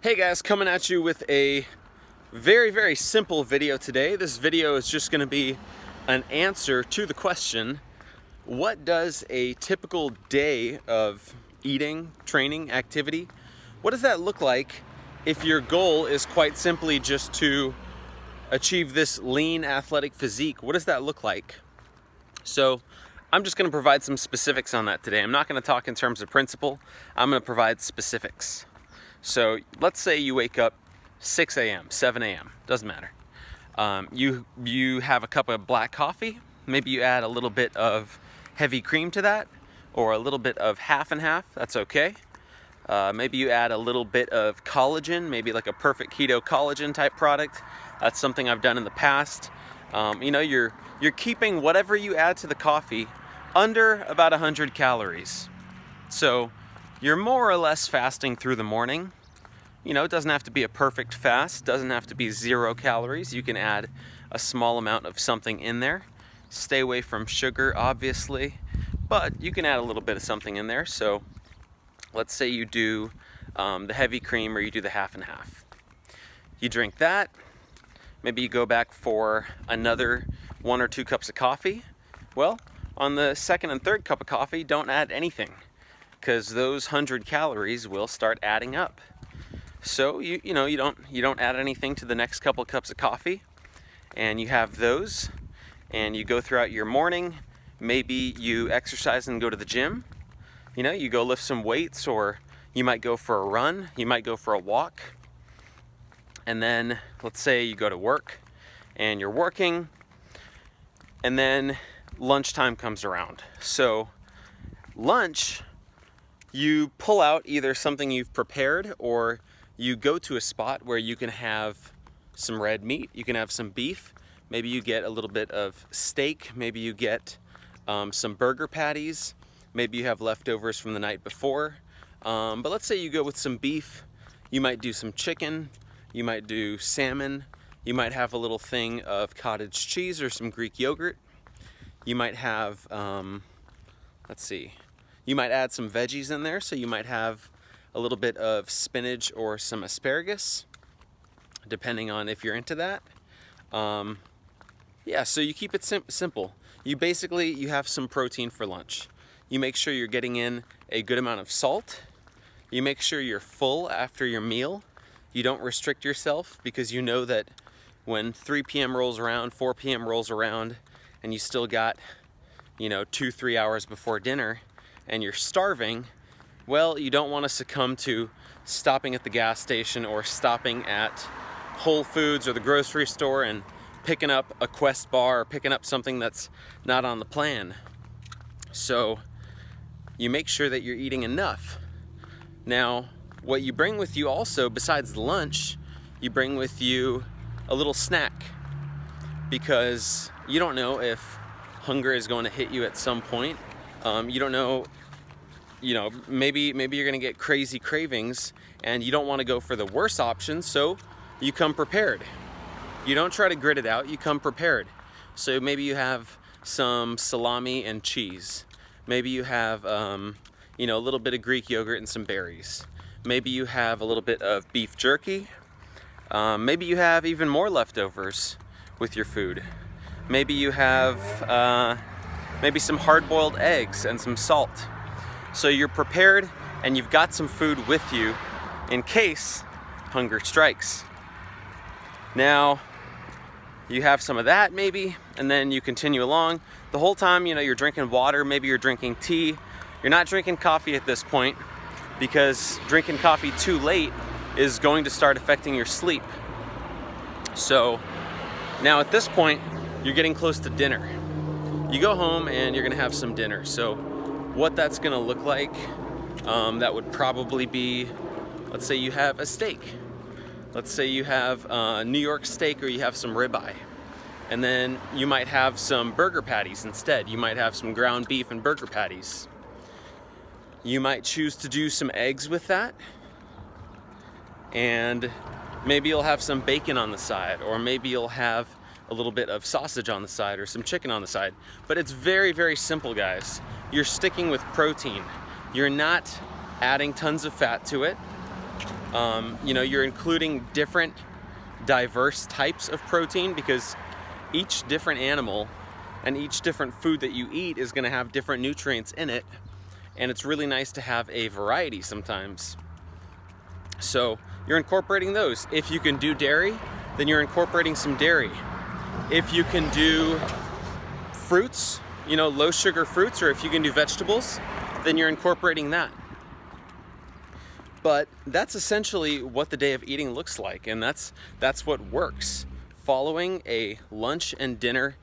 Hey guys, coming at you with a very simple video today. This video is just going to be an answer to the question, what does a typical day of eating, training, activity, what does that look like if your goal is quite simply just to achieve this lean athletic physique? What does that look like? So I'm just going to provide some specifics on that today. I'm not going to talk in terms of principle. I'm going to provide specifics. So let's say you wake up 6 a.m., 7 a.m., doesn't matter. You have a cup of black coffee. Maybe you add a little bit of heavy cream to that, or a little bit of half and half, that's okay. Maybe you add a little bit of collagen, maybe like a Perfect Keto collagen type product. That's something I've done in the past. You're keeping whatever you add to the coffee under about 100 calories. So you're more or less fasting through the morning. You know, it doesn't have to be a perfect fast, doesn't have to be 0 calories. You can add a small amount of something in there. Stay away from sugar, obviously, but you can add a little bit of something in there. So let's say you do the heavy cream, or you do the half and half. You drink that. Maybe you go back for another 1 or 2 cups of coffee. Well, on the second and third cup of coffee, don't add anything, because those 100 calories will start adding up. So you don't add anything to the next couple cups of coffee, and you have those, and you go throughout your morning. Maybe you exercise and go to the gym. You go lift some weights, or you might go for a run, you might go for a walk. And then let's say you go to work and you're working, and then lunchtime comes around. So lunch, you pull out either something you've prepared, or you go to a spot where you can have some red meat, you can have some beef, maybe you get a little bit of steak, maybe you get some burger patties, maybe you have leftovers from the night before. But let's say you go with some beef, you might do some chicken, you might do salmon, you might have a little thing of cottage cheese or some Greek yogurt, you might have, you might add some veggies in there, so you might have a little bit of spinach or some asparagus, depending on if you're into that. So you keep it simple. You have some protein for lunch. You make sure you're getting in a good amount of salt. You make sure you're full after your meal. You don't restrict yourself, because you know that when 3 p.m. rolls around, 4 p.m. rolls around, and you still got, 2-3 hours before dinner, and you're starving, well, you don't want to succumb to stopping at the gas station or stopping at Whole Foods or the grocery store and picking up a Quest bar or picking up something that's not on the plan. So you make sure that you're eating enough. Now, what you bring with you also, besides the lunch, you bring with you a little snack, because you don't know if hunger is going to hit you at some point. You don't know, maybe you're going to get crazy cravings, and you don't want to go for the worst option, so you come prepared. You don't try to grit it out, you come prepared. So maybe you have some salami and cheese. Maybe you have, a little bit of Greek yogurt and some berries. Maybe you have a little bit of beef jerky. Maybe you have even more leftovers with your food. Maybe you have maybe some hard-boiled eggs and some salt. So you're prepared, and you've got some food with you in case hunger strikes. Now, you have some of that maybe, and then you continue along. The whole time, you're drinking water, maybe you're drinking tea. You're not drinking coffee at this point, because drinking coffee too late is going to start affecting your sleep. So now at this point, you're getting close to dinner. You go home and you're gonna have some dinner. So what that's gonna look like, that would probably be, let's say you have a steak. Let's say you have New York steak, or you have some ribeye. And then you might have some burger patties instead. You might have some ground beef and burger patties. You might choose to do some eggs with that. And maybe you'll have some bacon on the side, or maybe you'll have a little bit of sausage on the side, or some chicken on the side. But it's very simple, guys. You're sticking with protein. You're not adding tons of fat to it. You're including different diverse types of protein, because each different animal and each different food that you eat is going to have different nutrients in it, and it's really nice to have a variety sometimes. So you're incorporating those. If you can do dairy, then you're incorporating some dairy. If you can do fruits, low sugar fruits, or if you can do vegetables, then you're incorporating that. But that's essentially what the day of eating looks like, and that's what works. Following a lunch and dinner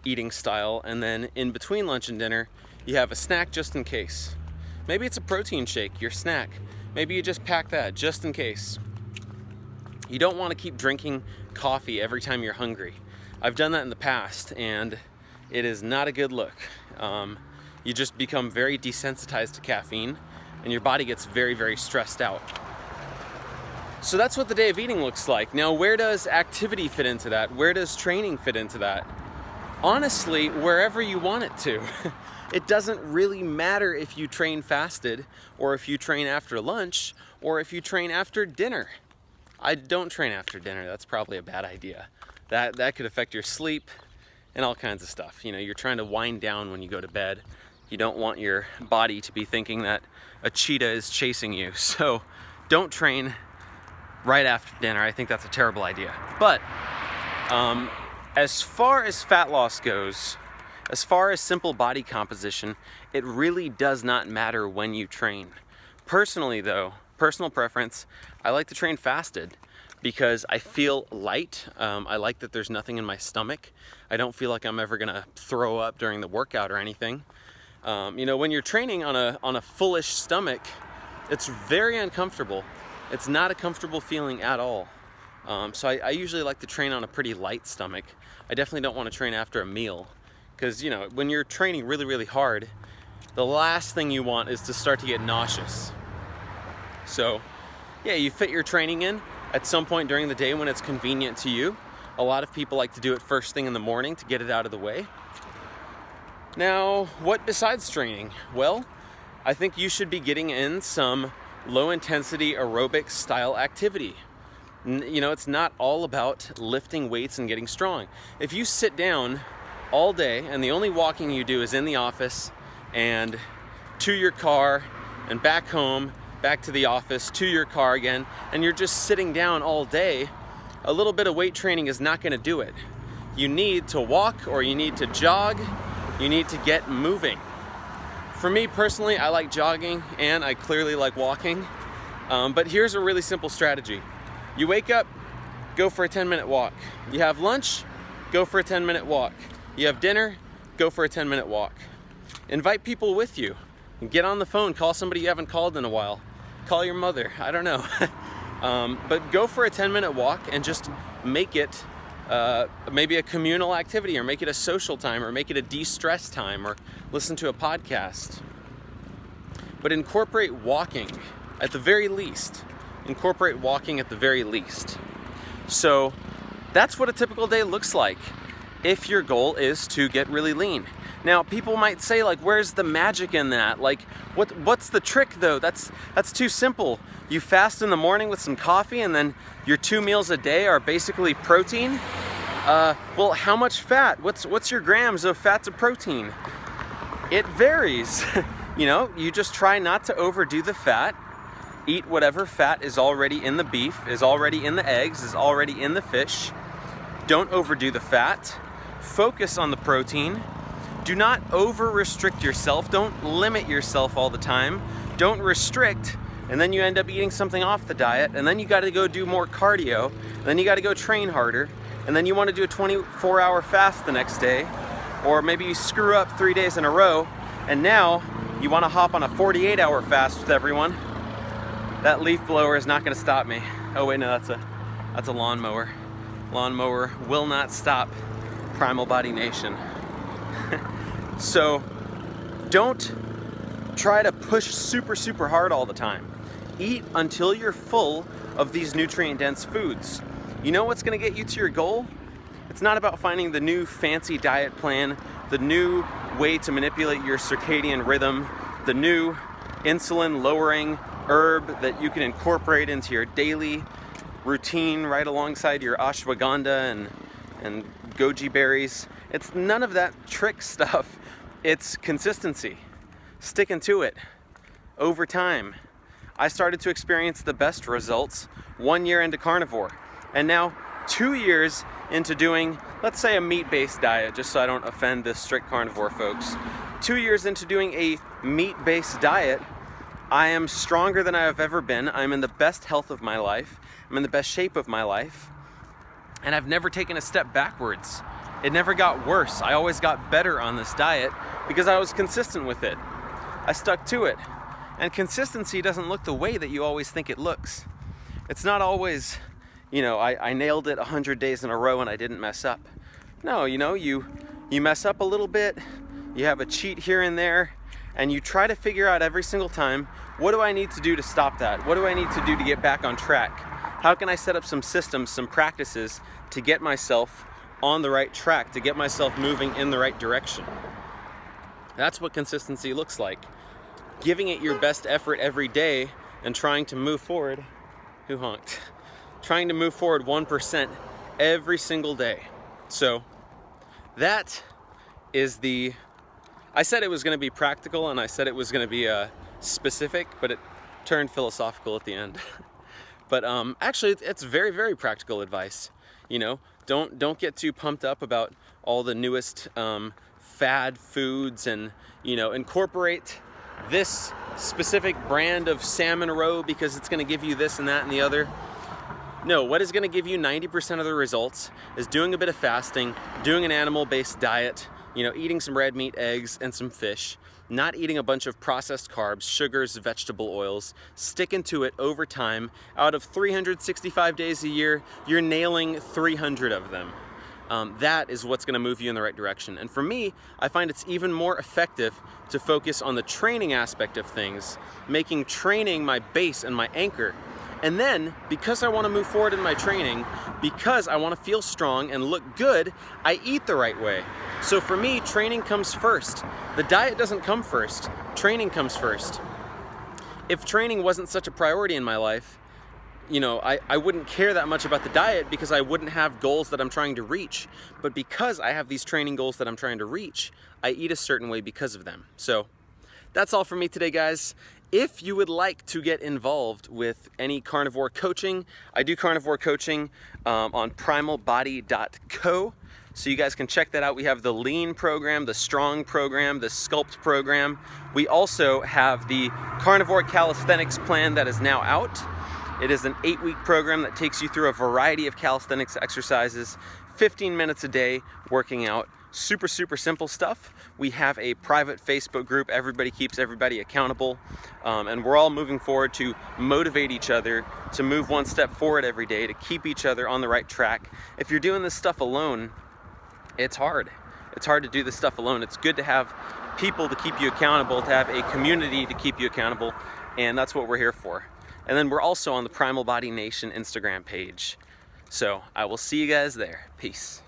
eating style, and then in between lunch and dinner, you have a snack just in case. Maybe it's a protein shake, your snack. Maybe you just pack that just in case. You don't want to keep drinking coffee every time you're hungry. I've done that in the past, and it is not a good look. You just become very desensitized to caffeine, and your body gets very, very stressed out. So that's what the day of eating looks like. Now, where does activity fit into that? Where does training fit into that? Honestly, wherever you want it to. It doesn't really matter if you train fasted, or if you train after lunch, or if you train after dinner. I don't train after dinner. That's probably a bad idea. That could affect your sleep and all kinds of stuff. You're trying to wind down when you go to bed. You don't want your body to be thinking that a cheetah is chasing you. So don't train right after dinner. I think that's a terrible idea. But as far as fat loss goes, as far as simple body composition, it really does not matter when you train. Personally though, personal preference, I like to train fasted because I feel light. I like that there's nothing in my stomach. I don't feel like I'm ever gonna throw up during the workout or anything. When you're training on a fullish stomach, it's very uncomfortable. It's not a comfortable feeling at all. So I usually like to train on a pretty light stomach. I definitely don't want to train after a meal, because when you're training really, really hard, the last thing you want is to start to get nauseous. So yeah, you fit your training in at some point during the day when it's convenient to you. A lot of people like to do it first thing in the morning to get it out of the way. Now, what besides training? Well, I think you should be getting in some low intensity aerobic style activity. It's not all about lifting weights and getting strong. If you sit down all day and the only walking you do is in the office and to your car and back home, back to the office, to your car again, and you're just sitting down all day, a little bit of weight training is not going to do it. You need to walk, or you need to jog. You need to get moving. For me personally, I like jogging and I clearly like walking. But here's a really simple strategy. You wake up, go for a 10-minute walk. You have lunch, go for a 10-minute walk. You have dinner, go for a 10-minute walk. Invite people with you. Get on the phone, call somebody you haven't called in a while. Call your mother, I don't know. But go for a 10-minute walk and just make it maybe a communal activity, or make it a social time, or make it a de-stress time, or listen to a podcast. But incorporate walking at the very least. Incorporate walking at the very least. So that's what a typical day looks like if your goal is to get really lean. Now, people might say, like, where's the magic in that? Like, what's the trick though? That's too simple. You fast in the morning with some coffee, and then your 2 meals a day are basically protein. Well, how much fat? What's your grams of fat to protein? It varies. You just try not to overdo the fat. Eat whatever fat is already in the beef, is already in the eggs, is already in the fish. Don't overdo the fat. Focus on the protein. Do not over-restrict yourself. Don't limit yourself all the time. Don't restrict, and then you end up eating something off the diet, and then you got to go do more cardio, and then you got to go train harder, and then you want to do a 24-hour fast the next day, or maybe you screw up 3 days in a row, and now you want to hop on a 48-hour fast with everyone. That leaf blower is not going to stop me. Oh wait, no, that's a lawnmower. Lawnmower will not stop Primal Body Nation. So don't try to push super, super hard all the time. Eat until you're full of these nutrient-dense foods. You know what's going to get you to your goal? It's not about finding the new fancy diet plan, the new way to manipulate your circadian rhythm, the new insulin-lowering herb that you can incorporate into your daily routine right alongside your ashwagandha and goji berries. It's none of that trick stuff. It's consistency, sticking to it over time. I started to experience the best results 1 year into carnivore, and now 2 years into doing, let's say, a meat-based diet, just so I don't offend the strict carnivore folks. 2 years into doing a meat-based diet, I am stronger than I have ever been. I'm in the best health of my life. I'm in the best shape of my life. And I've never taken a step backwards. It never got worse. I always got better on this diet because I was consistent with it. I stuck to it. And consistency doesn't look the way that you always think it looks. It's not always, I nailed it 100 days in a row and I didn't mess up. No, you mess up a little bit, you have a cheat here and there, and you try to figure out every single time, what do I need to do to stop that? What do I need to do to get back on track? How can I set up some systems, some practices to get myself on the right track, to get myself moving in the right direction? That's what consistency looks like. Giving it your best effort every day and trying to move forward. Who honked? Trying to move forward 1% every single day. So that is I said it was going to be practical and I said it was going to be specific, but it turned philosophical at the end. But actually, it's very, very practical advice. Don't get too pumped up about all the newest fad foods and, incorporate this specific brand of salmon roe because it's going to give you this and that and the other. No, what is going to give you 90% of the results is doing a bit of fasting, doing an animal-based diet, eating some red meat, eggs, and some fish, not eating a bunch of processed carbs, sugars, vegetable oils, sticking to it over time. Out of 365 days a year, you're nailing 300 of them. That is what's going to move you in the right direction. And for me, I find it's even more effective to focus on the training aspect of things, making training my base and my anchor. And then, because I want to move forward in my training, because I want to feel strong and look good, I eat the right way. So for me, training comes first. The diet doesn't come first. Training comes first. If training wasn't such a priority in my life, I wouldn't care that much about the diet because I wouldn't have goals that I'm trying to reach. But because I have these training goals that I'm trying to reach, I eat a certain way because of them. So that's all for me today, guys. If you would like to get involved with any carnivore coaching, I do carnivore coaching on primalbody.co. So you guys can check that out. We have the lean program, the strong program, the sculpt program. We also have the carnivore calisthenics plan that is now out. It is an 8-week program that takes you through a variety of calisthenics exercises, 15 minutes a day working out. Super, super simple stuff. We have a private Facebook group. Everybody keeps everybody accountable. And we're all moving forward to motivate each other to move one step forward every day, to keep each other on the right track. If you're doing this stuff alone, it's hard. It's hard to do this stuff alone. It's good to have people to keep you accountable, to have a community to keep you accountable. And that's what we're here for. And then we're also on the Primal Body Nation Instagram page. So I will see you guys there. Peace.